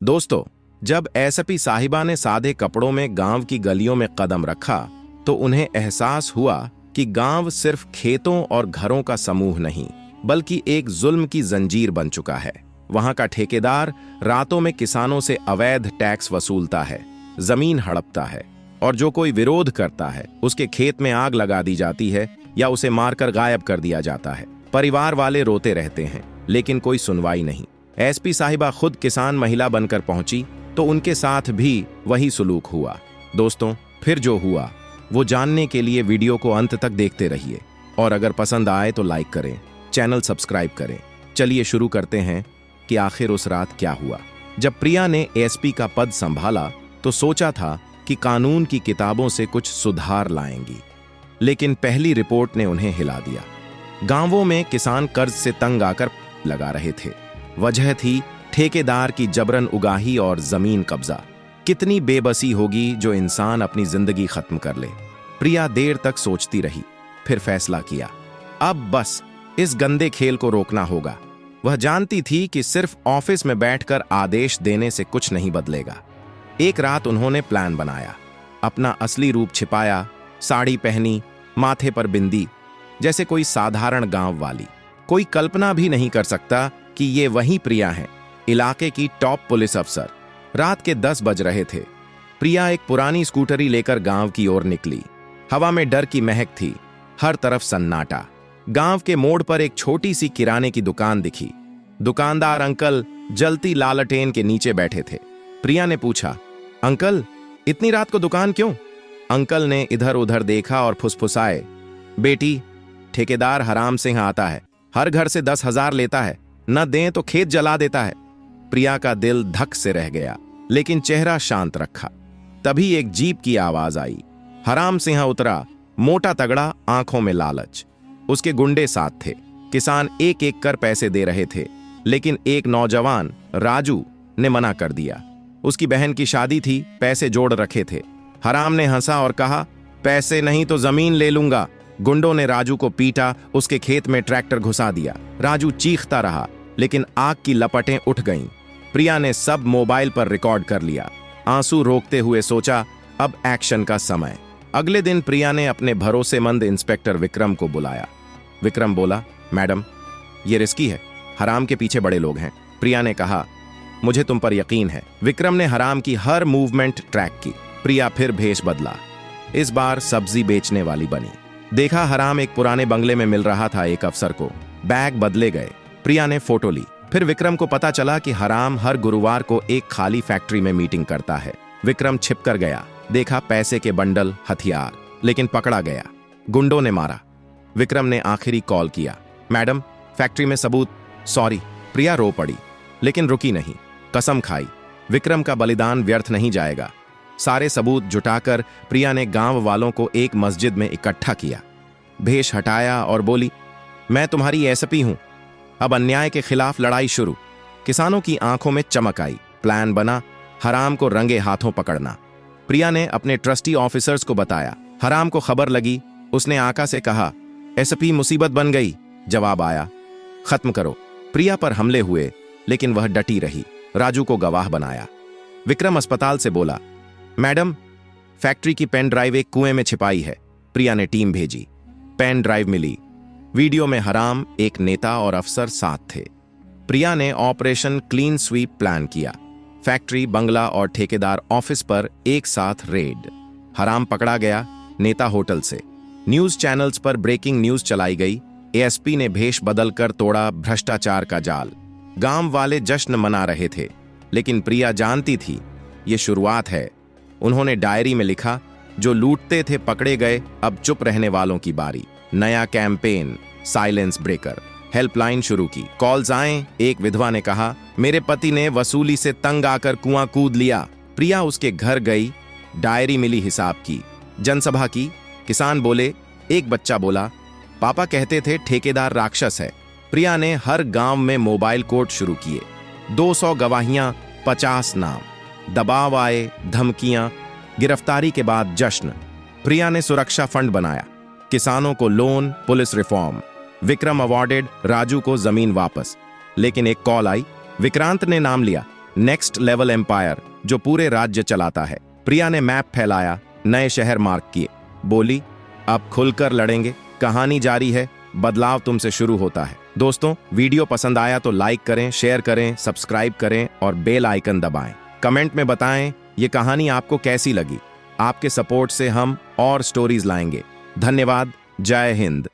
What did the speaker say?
दोस्तों, जब एसपी साहिबा ने सादे कपड़ों में गांव की गलियों में कदम रखा तो उन्हें एहसास हुआ कि गांव सिर्फ खेतों और घरों का समूह नहीं बल्कि एक जुल्म की जंजीर बन चुका है। वहां का ठेकेदार रातों में किसानों से अवैध टैक्स वसूलता है, जमीन हड़पता है और जो कोई विरोध करता है उसके खेत में आग लगा दी जाती है या उसे मारकर गायब कर दिया जाता है। परिवार वाले रोते रहते हैं लेकिन कोई सुनवाई नहीं। एसपी साहिबा खुद किसान महिला बनकर पहुंची तो उनके साथ भी वही सुलूक हुआ। दोस्तों, फिर जो हुआ वो जानने के लिए वीडियो को अंत तक देखते रहिए और अगर पसंद आए तो लाइक करें, चैनल सब्सक्राइब करें। चलिए शुरू करते हैं कि आखिर उस रात क्या हुआ। जब प्रिया ने एसपी का पद संभाला तो सोचा था कि कानून की किताबों से कुछ सुधार लाएंगी, लेकिन पहली रिपोर्ट ने उन्हें हिला दिया। गांवों में किसान कर्ज से तंग आकर लगा रहे थे। वजह थी ठेकेदार की जबरन उगाही और जमीन कब्जा। कितनी बेबसी होगी जो इंसान अपनी जिंदगी खत्म कर ले। प्रिया देर तक सोचती रही, फिर फैसला किया, अब बस इस गंदे खेल को रोकना होगा। वह जानती थी कि सिर्फ ऑफिस में बैठकर आदेश देने से कुछ नहीं बदलेगा। एक रात उन्होंने प्लान बनाया, अपना असली रूप छिपाया, साड़ी पहनी, माथे पर बिंदी, जैसे कोई साधारण गांव वाली। कोई कल्पना भी नहीं कर सकता कि ये वही प्रिया हैं, इलाके की टॉप पुलिस अफसर। रात के 10 बज रहे थे। प्रिया एक पुरानी स्कूटरी लेकर गांव की ओर निकली। हवा में डर की महक थी, हर तरफ सन्नाटा। गांव के मोड़ पर एक छोटी सी किराने की दुकान दिखी। दुकानदार अंकल जलती लालटेन के नीचे बैठे थे। प्रिया ने पूछा, अंकल, इतनी रात को दुकान क्यों? अंकल ने इधर उधर देखा और फुसफुसाए, बेटी, ठेकेदार हराम सिंह आता है, हर घर से 10,000 लेता है, न दें तो खेत जला देता है। प्रिया का दिल धक से रह गया, लेकिन चेहरा शांत रखा। तभी एक जीप की आवाज आई। हराम सिंह उतरा, मोटा तगड़ा, आंखों में लालच। उसके गुंडे साथ थे। किसान एक एक कर पैसे दे रहे थे, लेकिन एक नौजवान राजू ने मना कर दिया। उसकी बहन की शादी थी, पैसे जोड़ रखे थे। हराम ने हंसा और कहा, पैसे नहीं तो जमीन ले लूंगा। गुंडों ने राजू को पीटा, उसके खेत में ट्रैक्टर घुसा दिया। राजू चीखता रहा, लेकिन आग की लपटें उठ गईं। प्रिया ने सब मोबाइल पर रिकॉर्ड कर लिया। आंसू रोकते हुए सोचा, अब एक्शन का समय। अगले दिन प्रिया ने अपने भरोसेमंद इंस्पेक्टर विक्रम को बुलाया। विक्रम बोला, मैडम, ये रिस्की है, हराम के पीछे बड़े लोग हैं। प्रिया ने कहा, मुझे तुम पर यकीन है। विक्रम ने हराम की हर मूवमेंट ट्रैक की। प्रिया फिर भेष बदला, इस बार सब्जी बेचने वाली बनी। देखा, हराम एक पुराने बंगले में मिल रहा था एक अफसर को। बैग बदले गए। प्रिया ने फोटो ली। फिर विक्रम को पता चला कि हराम हर गुरुवार को एक खाली फैक्ट्री में मीटिंग करता है। विक्रम छिप कर गया। देखा पैसे के बंडल, हथियार, लेकिन पकड़ा गया। गुंडों ने मारा। विक्रम ने आखिरी कॉल किया, मैडम, फैक्ट्री में सबूत। सॉरी। प्रिया रो पड़ी, लेकिन रुकी नहीं। कसम खाई, विक्रम का बलिदान व्यर्थ नहीं जाएगा। सारे सबूत जुटाकर प्रिया ने गांव वालों को एक मस्जिद में इकट्ठा किया। भेष हटाया और बोली, मैं तुम्हारी एसपी हूं, अब अन्याय के खिलाफ लड़ाई शुरू। किसानों की आंखों में चमक आई। प्लान बना, हराम को रंगे हाथों पकड़ना। प्रिया ने अपने ट्रस्टी ऑफिसर्स को बताया। हराम को खबर लगी। उसने आका से कहा, एसपी मुसीबत बन गई। जवाब आया, खत्म करो। प्रिया पर हमले हुए, लेकिन वह डटी रही। राजू को गवाह बनाया। विक्रम अस्पताल से बोला, मैडम, फैक्ट्री की पेन ड्राइव एक कुएं में छिपाई है। प्रिया ने टीम भेजी। पेन ड्राइव मिली। वीडियो में हराम, एक नेता और अफसर साथ थे। प्रिया ने ऑपरेशन क्लीन स्वीप प्लान किया। फैक्ट्री, बंगला और ठेकेदार ऑफिस पर एक साथ रेड। हराम पकड़ा गया, नेता होटल से। न्यूज चैनल्स पर ब्रेकिंग न्यूज चलाई गई। एएसपी ने भेष बदलकर तोड़ा भ्रष्टाचार का जाल। गांव वाले जश्न मना रहे थे, लेकिन प्रिया जानती थी ये शुरुआत है। उन्होंने डायरी में लिखा, जो लूटते थे पकड़े गए, अब चुप रहने वालों की बारी। नया कैंपेन, साइलेंस ब्रेकर। हेल्पलाइन शुरू की। कॉल्स आए। एक विधवा ने कहा, मेरे पति ने वसूली से तंग आकर कुआं कूद लिया। प्रिया उसके घर गई। डायरी मिली हिसाब की। जनसभा की। किसान बोले। एक बच्चा बोला, पापा कहते थे ठेकेदार राक्षस है। प्रिया ने हर गांव में मोबाइल कोर्ट शुरू किए। 200 गवाहियां, 50 नाम। दबाव आए, धमकियां, गिरफ्तारी के बाद जश्न। प्रिया ने सुरक्षा फंड बनाया। किसानों को loan, police reform. Vikram awarded, Raju को जमीन वापस। लेकिन एक कॉल आई। विक्रांत ने नाम लिया। नेक्स्ट लेवल एम्पायर जो पूरे राज्य चलाता है। प्रिया ने मैप फैलाया, नए शहर मार्क किए, बोली, अब खुलकर लड़ेंगे। कहानी जारी है, बदलाव तुमसे शुरू होता है। दोस्तों, वीडियो पसंद आया तो लाइक करें, शेयर करें, सब्सक्राइब करें और बेल आइकन दबाएं। कमेंट में बताएं ये कहानी आपको कैसी लगी। आपके सपोर्ट से हम और स्टोरीज लाएंगे। धन्यवाद। जय हिंद।